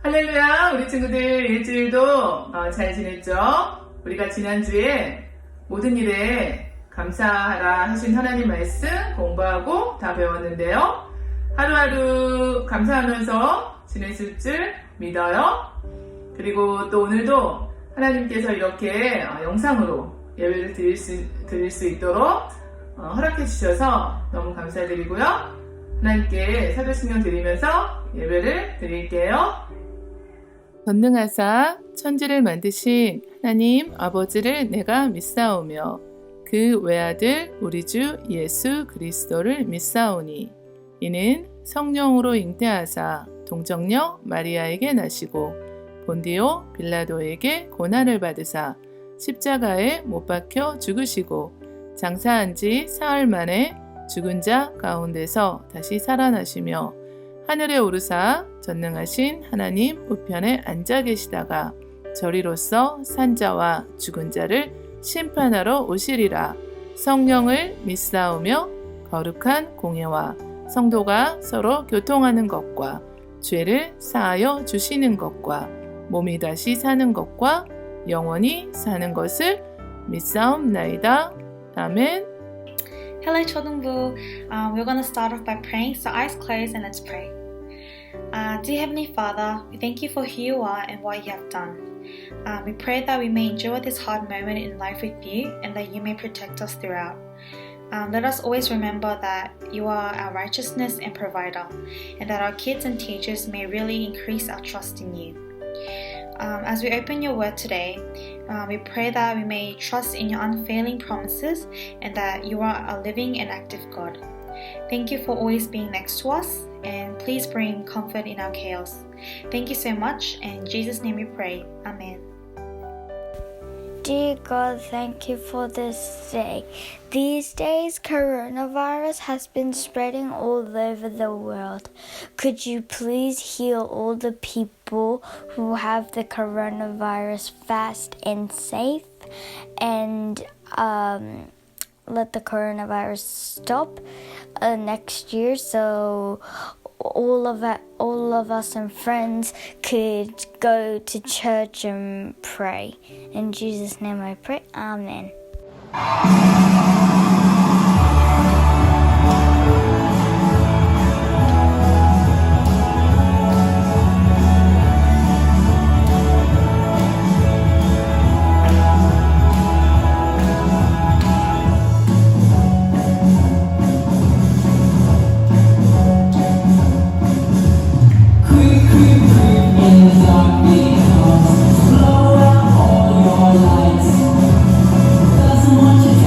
할렐루야, 우리 친구들 일주일도 잘 지냈죠? 우리가 지난주에 모든 일에 감사하라 하신 하나님 말씀 공부하고 다 배웠는데요. 하루하루 감사하면서 지냈을 줄 믿어요. 그리고 또 오늘도 하나님께서 이렇게 영상으로 예배를 드릴 수 있도록 허락해 주셔서 너무 감사드리고요. 하나님께 사도신경 드리면서 예배를 드릴게요. 전능하사 천지를 만드신 하나님 아버지를 내가 믿사오며 그 외아들 우리 주 예수 그리스도를 믿사오니 이는 성령으로 잉태하사 동정녀 마리아에게 나시고 본디오 빌라도에게 고난을 받으사 십자가에 못 박혀 죽으시고 장사한 지 사흘 만에 죽은 자 가운데서 다시 살아나시며 하늘에 오르사 전능하신 하나님 우편에 앉아 계시다가 저리로서 산자와 죽은 자를 심판하러 오시리라. 성령을 믿사오며 거룩한 공예와 성도가 서로 교통하는 것과 죄를 사하여 주시는 것과 몸이 다시 사는 것과 영원히 사는 것을 믿사옵나이다. 아멘. Hello, Chodongbu. We're going to start off by praying, so eyes closed and let's pray. Dear Heavenly Father, we thank you for who you are and what you have done. We pray that we may endure this hard moment in life with you and that you may protect us throughout. Let us always remember that you are our righteousness and provider, and that our kids and teachers may really increase our trust in you. As we open your word today, we pray that we may trust in your unfailing promises and that you are a living and active God. Thank you for always being next to us, and please bring comfort in our chaos. Thank you so much, and in Jesus' name we pray. Amen. Dear God, thank you for this day. These days, coronavirus has been spreading all over the world. Could you please heal all the people who have the coronavirus fast and safe, and let the coronavirus stop next year, so all of us and friends could go to church and pray. In Jesus' name I pray. Amen. Doesn't want you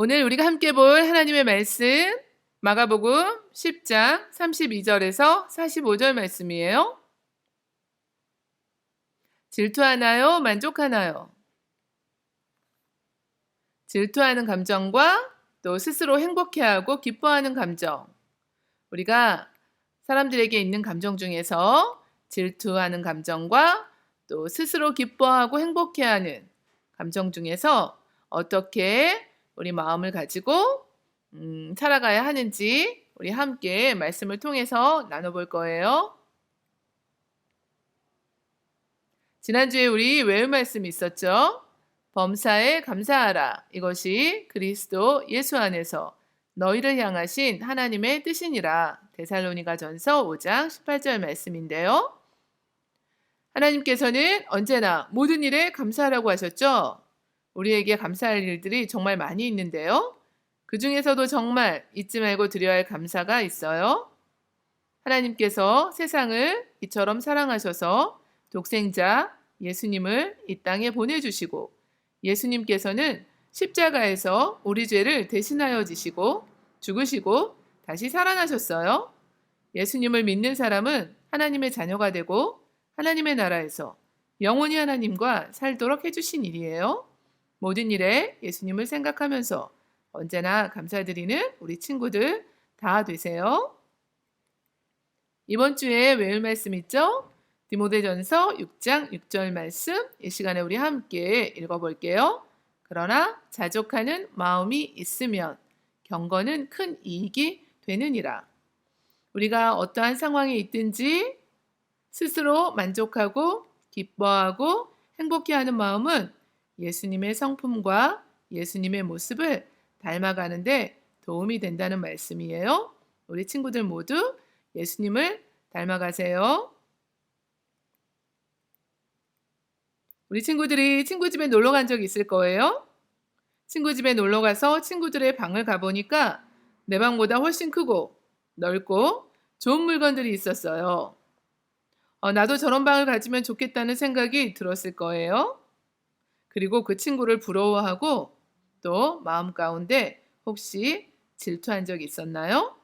오늘 우리가 함께 볼 하나님의 말씀 마가복음 10장 32절에서 45절 말씀이에요. 질투하나요? 만족하나요? 질투하는 감정과 또 스스로 행복해하고 기뻐하는 감정. 우리가 사람들에게 있는 감정 중에서 질투하는 감정과 또 스스로 기뻐하고 행복해하는 감정 중에서 어떻게 우리 마음을 가지고 살아가야 하는지 우리 함께 말씀을 통해서 나눠볼 거예요. 지난주에 우리 외울 말씀이 있었죠. 범사에 감사하라. 이것이 그리스도 예수 안에서 너희를 향하신 하나님의 뜻이니라. 데살로니가전서 5장 18절 말씀인데요. 하나님께서는 언제나 모든 일에 감사하라고 하셨죠. 우리에게 감사할 일들이 정말 많이 있는데요. 그 중에서도 정말 잊지 말고 드려야 할 감사가 있어요. 하나님께서 세상을 이처럼 사랑하셔서 독생자 예수님을 이 땅에 보내주시고 예수님께서는 십자가에서 우리 죄를 대신하여 지시고 죽으시고 다시 살아나셨어요. 예수님을 믿는 사람은 하나님의 자녀가 되고 하나님의 나라에서 영원히 하나님과 살도록 해주신 일이에요. 모든 일에 예수님을 생각하면서 언제나 감사드리는 우리 친구들 다 되세요. 이번 주에 외울 말씀 있죠? 디모데전서 6장 6절 말씀 이 시간에 우리 함께 읽어볼게요. 그러나 자족하는 마음이 있으면 경건은 큰 이익이 되느니라. 우리가 어떠한 상황에 있든지 스스로 만족하고 기뻐하고 행복해하는 마음은 예수님의 성품과 예수님의 모습을 닮아가는데 도움이 된다는 말씀이에요. 우리 친구들 모두 예수님을 닮아가세요. 우리 친구들이 친구 집에 놀러 간 적 있을 거예요. 친구 집에 놀러 가서 친구들의 방을 가보니까 내 방보다 훨씬 크고 넓고 좋은 물건들이 있었어요. 나도 저런 방을 가지면 좋겠다는 생각이 들었을 거예요. 그리고 그 친구를 부러워하고 또 마음 가운데 혹시 질투한 적이 있었나요?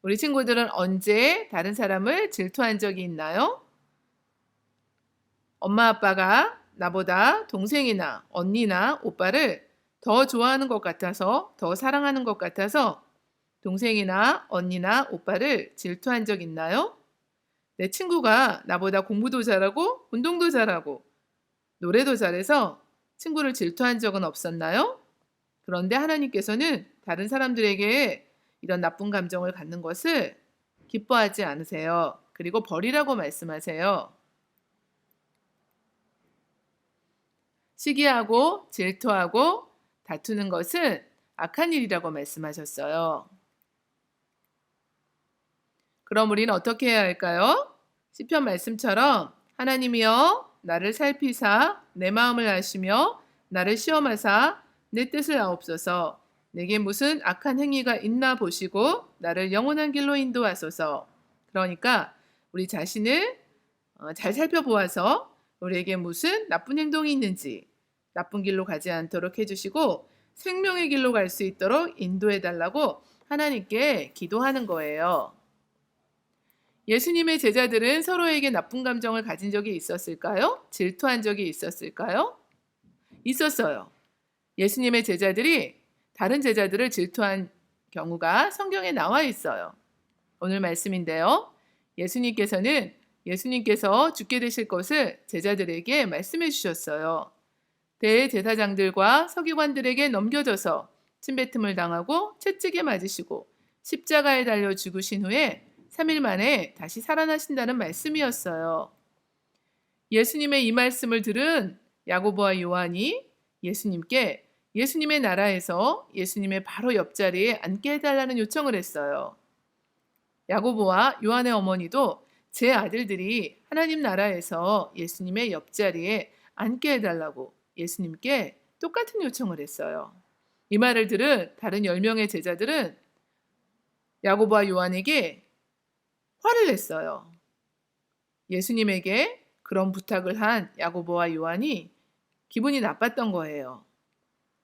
우리 친구들은 언제 다른 사람을 질투한 적이 있나요? 엄마 아빠가 나보다 동생이나 언니나 오빠를 더 좋아하는 것 같아서 더 사랑하는 것 같아서 동생이나 언니나 오빠를 질투한 적 있나요? 내 친구가 나보다 공부도 잘하고 운동도 잘하고 노래도 잘해서 친구를 질투한 적은 없었나요? 그런데 하나님께서는 다른 사람들에게 이런 나쁜 감정을 갖는 것을 기뻐하지 않으세요. 그리고 버리라고 말씀하세요. 시기하고 질투하고 다투는 것은 악한 일이라고 말씀하셨어요. 그럼 우리는 어떻게 해야 할까요? 시편 말씀처럼 하나님이여 나를 살피사 내 마음을 아시며 나를 시험하사 내 뜻을 아옵소서. 내게 무슨 악한 행위가 있나 보시고 나를 영원한 길로 인도하소서. 그러니까 우리 자신을 잘 살펴보아서 우리에게 무슨 나쁜 행동이 있는지 나쁜 길로 가지 않도록 해주시고 생명의 길로 갈 수 있도록 인도해달라고 하나님께 기도하는 거예요. 예수님의 제자들은 서로에게 나쁜 감정을 가진 적이 있었을까요? 질투한 적이 있었을까요? 있었어요. 예수님의 제자들이 다른 제자들을 질투한 경우가 성경에 나와 있어요. 오늘 말씀인데요. 예수님께서 죽게 되실 것을 제자들에게 말씀해 주셨어요. 대제사장들과 서기관들에게 넘겨져서 침뱉음을 당하고 채찍에 맞으시고 십자가에 달려 죽으신 후에 3일 만에 다시 살아나신다는 말씀이었어요. 예수님의 이 말씀을 들은 야고보와 요한이 예수님께 예수님의 나라에서 예수님의 바로 옆자리에 앉게 해달라는 요청을 했어요. 야고보와 요한의 어머니도 제 아들들이 하나님 나라에서 예수님의 옆자리에 앉게 해달라고 예수님께 똑같은 요청을 했어요. 이 말을 들은 다른 10명의 제자들은 야고보와 요한에게 화를 냈어요. 예수님에게 그런 부탁을 한 야고보와 요한이 기분이 나빴던 거예요.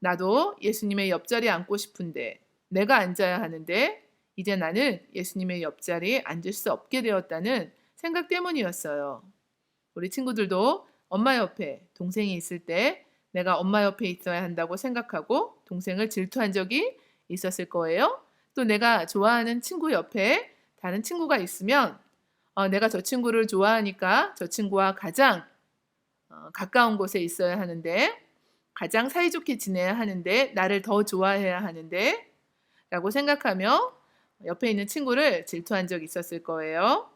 나도 예수님의 옆자리에 앉고 싶은데 내가 앉아야 하는데 이제 나는 예수님의 옆자리에 앉을 수 없게 되었다는 생각 때문이었어요. 우리 친구들도 엄마 옆에 동생이 있을 때 내가 엄마 옆에 있어야 한다고 생각하고 동생을 질투한 적이 있었을 거예요. 또 내가 좋아하는 친구 옆에 다른 친구가 있으면 내가 저 친구를 좋아하니까 저 친구와 가장 가까운 곳에 있어야 하는데 가장 사이좋게 지내야 하는데 나를 더 좋아해야 하는데 라고 생각하며 옆에 있는 친구를 질투한 적이 있었을 거예요.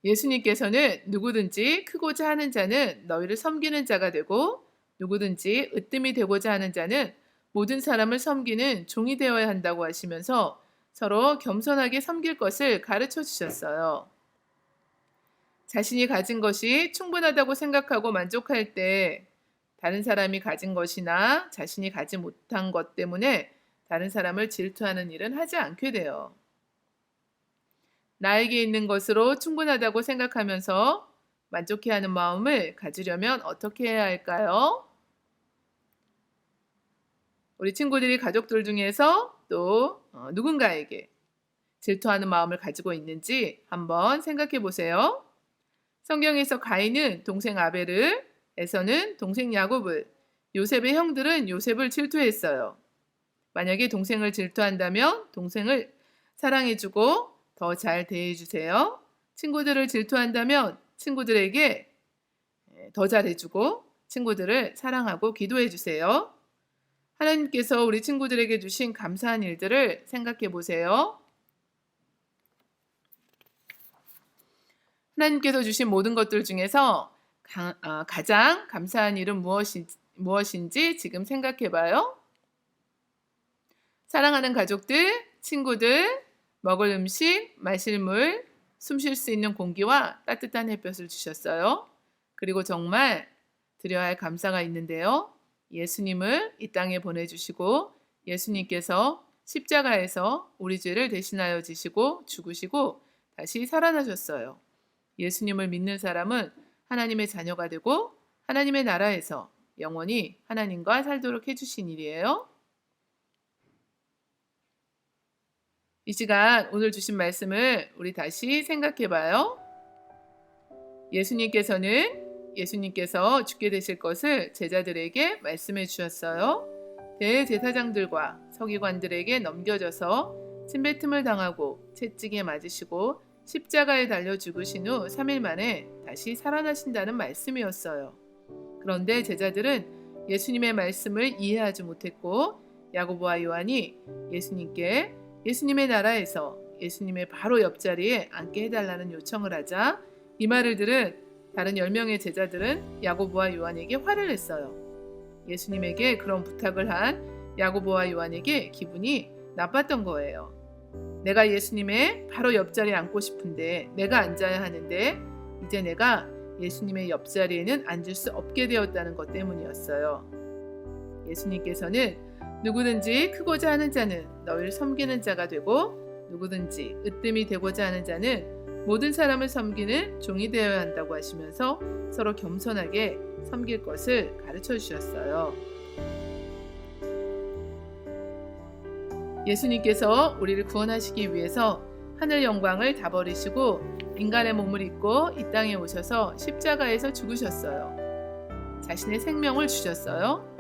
예수님께서는 누구든지 크고자 하는 자는 너희를 섬기는 자가 되고 누구든지 으뜸이 되고자 하는 자는 모든 사람을 섬기는 종이 되어야 한다고 하시면서 서로 겸손하게 섬길 것을 가르쳐 주셨어요. 자신이 가진 것이 충분하다고 생각하고 만족할 때 다른 사람이 가진 것이나 자신이 가지 못한 것 때문에 다른 사람을 질투하는 일은 하지 않게 돼요. 나에게 있는 것으로 충분하다고 생각하면서 만족해하는 마음을 가지려면 어떻게 해야 할까요? 우리 친구들이 가족들 중에서 또 누군가에게 질투하는 마음을 가지고 있는지 한번 생각해 보세요. 성경에서 가인은 동생 아벨을, 에서는 동생 야곱을, 요셉의 형들은 요셉을 질투했어요. 만약에 동생을 질투한다면 동생을 사랑해주고 더 잘 대해주세요. 친구들을 질투한다면 친구들에게 더 잘해주고 친구들을 사랑하고 기도해주세요. 하나님께서 우리 친구들에게 주신 감사한 일들을 생각해 보세요. 하나님께서 주신 모든 것들 중에서 가장 감사한 일은 무엇인지 지금 생각해 봐요. 사랑하는 가족들, 친구들, 먹을 음식, 마실 물, 숨 쉴 수 있는 공기와 따뜻한 햇볕을 주셨어요. 그리고 정말 드려야 할 감사가 있는데요. 예수님을 이 땅에 보내주시고 예수님께서 십자가에서 우리 죄를 대신하여 지시고 죽으시고 다시 살아나셨어요. 예수님을 믿는 사람은 하나님의 자녀가 되고 하나님의 나라에서 영원히 하나님과 살도록 해주신 일이에요. 이 시간 오늘 주신 말씀을 우리 다시 생각해 봐요. 예수님께서 죽게 되실 것을 제자들에게 말씀해 주셨어요. 대제사장들과 서기관들에게 넘겨져서 침뱉음을 당하고 채찍에 맞으시고 십자가에 달려 죽으신 후 3일 만에 다시 살아나신다는 말씀이었어요. 그런데 제자들은 예수님의 말씀을 이해하지 못했고 야고보와 요한이 예수님께 예수님의 나라에서 예수님의 바로 옆자리에 앉게 해달라는 요청을 하자 이 말을 들은 다른 10명의 제자들은 야고보와 요한에게 화를 냈어요. 예수님에게 그런 부탁을 한 야고보와 요한에게 기분이 나빴던 거예요. 내가 예수님의 바로 옆자리에 앉고 싶은데 내가 앉아야 하는데 이제 내가 예수님의 옆자리에는 앉을 수 없게 되었다는 것 때문이었어요. 예수님께서는 누구든지 크고자 하는 자는 너희를 섬기는 자가 되고 누구든지 으뜸이 되고자 하는 자는 모든 사람을 섬기는 종이 되어야 한다고 하시면서 서로 겸손하게 섬길 것을 가르쳐 주셨어요. 예수님께서 우리를 구원하시기 위해서 하늘 영광을 다 버리시고 인간의 몸을 입고 이 땅에 오셔서 십자가에서 죽으셨어요. 자신의 생명을 주셨어요.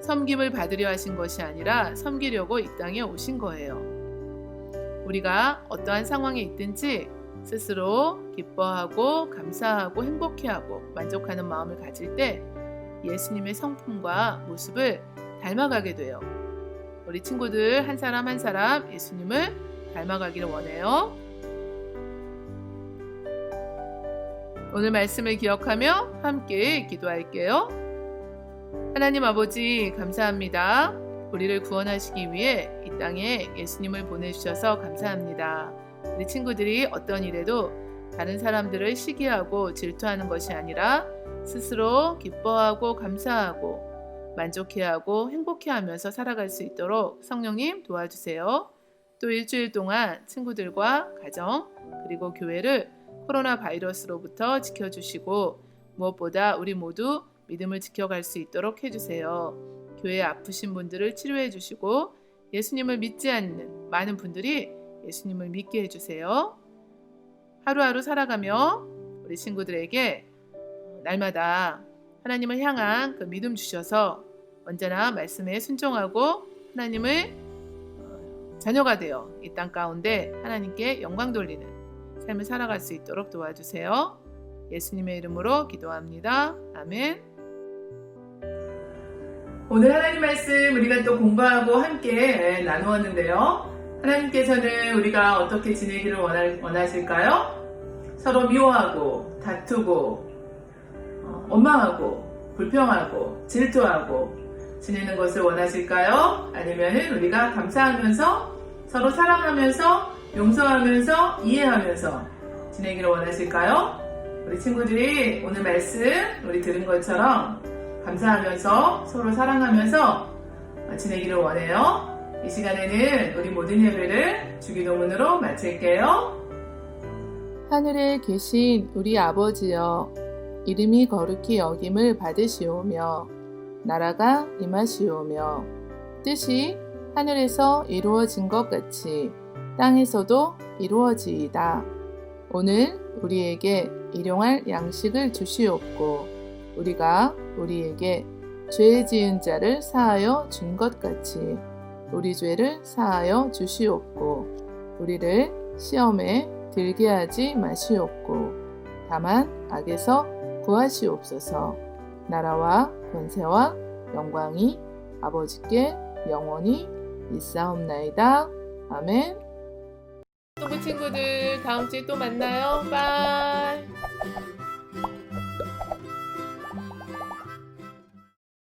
섬김을 받으려 하신 것이 아니라 섬기려고 이 땅에 오신 거예요. 우리가 어떠한 상황에 있든지 스스로 기뻐하고 감사하고 행복해하고 만족하는 마음을 가질 때 예수님의 성품과 모습을 닮아가게 돼요. 우리 친구들 한 사람 한 사람 예수님을 닮아가기를 원해요. 오늘 말씀을 기억하며 함께 기도할게요. 하나님 아버지 감사합니다. 우리를 구원하시기 위해 이 땅에 예수님을 보내주셔서 감사합니다. 우리 친구들이 어떤 일에도 다른 사람들을 시기하고 질투하는 것이 아니라 스스로 기뻐하고 감사하고 만족해하고 행복해하면서 살아갈 수 있도록 성령님 도와주세요. 또 일주일 동안 친구들과 가정 그리고 교회를 코로나 바이러스로부터 지켜주시고 무엇보다 우리 모두 믿음을 지켜갈 수 있도록 해주세요. 교회 아프신 분들을 치료해 주시고 예수님을 믿지 않는 많은 분들이 예수님을 믿게 해주세요. 하루하루 살아가며 우리 친구들에게 날마다 하나님을 향한 그 믿음 주셔서 언제나 말씀에 순종하고 하나님을 자녀가 되어 이 땅 가운데 하나님께 영광 돌리는 삶을 살아갈 수 있도록 도와주세요. 예수님의 이름으로 기도합니다. 아멘. 오늘 하나님 말씀 우리가 또 공부하고 함께 나누었는데요. 하나님께서는 우리가 어떻게 지내기를 원하실까요? 서로 미워하고 다투고 원망하고 불평하고 질투하고 지내는 것을 원하실까요? 아니면 우리가 감사하면서 서로 사랑하면서 용서하면서 이해하면서 지내기를 원하실까요? 우리 친구들이 오늘 말씀 우리 들은 것처럼 감사하면서 서로 사랑하면서 지내기를 원해요. 이 시간에는 우리 모든 예배를 주기도문으로 마칠게요. 하늘에 계신 우리 아버지여, 이름이 거룩히 여김을 받으시오며 나라가 임하시오며 뜻이 하늘에서 이루어진 것 같이 땅에서도 이루어지이다. 오늘 우리에게 일용할 양식을 주시옵고 우리가 우리에게 죄 지은 자를 사하여 준 것 같이 우리 죄를 사하여 주시옵고 우리를 시험에 들게 하지 마시옵고 다만 악에서 구하시옵소서. 나라와 권세와 영광이 아버지께 영원히 있사옵나이다. 아멘. 친구들 다음 주에 또 만나요. 바이.